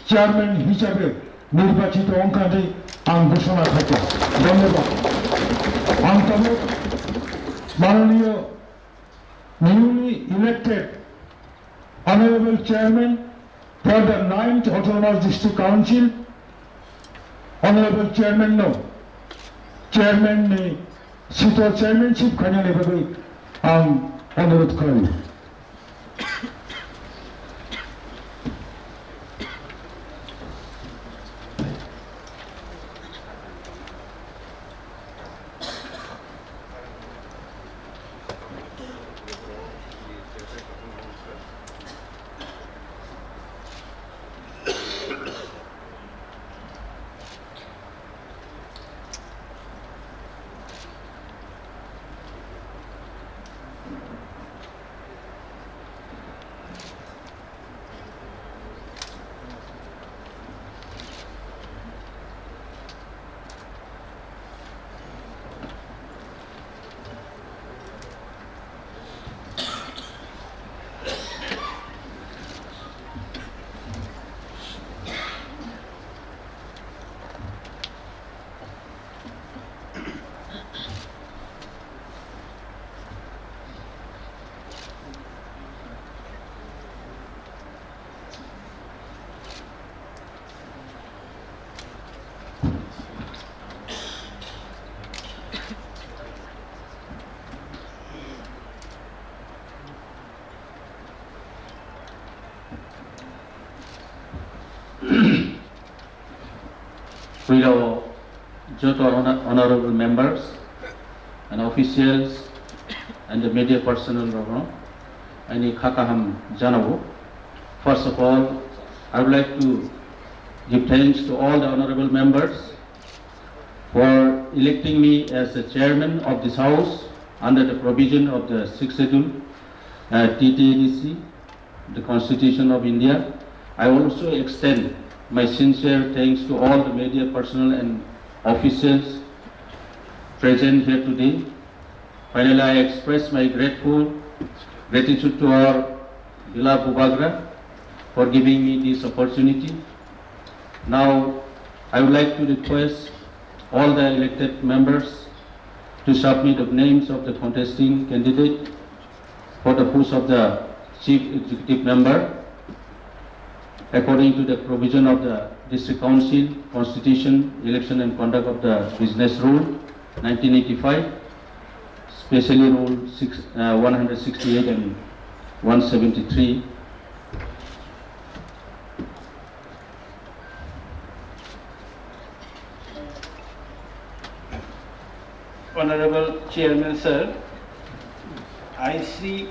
Chairman হিসাবে নির্বাচিত অঙ্কারে আইন ঘোষণা থাকে। ধন্যবাদ। অন্তত মাননীয় newly elected honorable chairman for the 9th Autonomous District Council, honorable chairman no, chairman ne sito chairmanship khanya ne bhai অনুরোধ করি। Fellow Joto honorable members and officials and the media personnel, and Khakaham Janavu. First of all, I would like to give thanks to all the honorable members for electing me as the chairman of this house under the provision of the 6th schedule TTADC, the Constitution of India. I also extend my sincere thanks to all the media personnel and officials present here today. Finally, I express my gratitude to our beloved Bubagra for giving me this opportunity. Now, I would like to request all the elected members to submit the names of the contesting candidate for the post of the Chief Executive Member according to the provision of the District Council Constitution, Election and Conduct of the Business Rule 1985, especially Rule 168 and 173. Honorable Chairman, sir, I see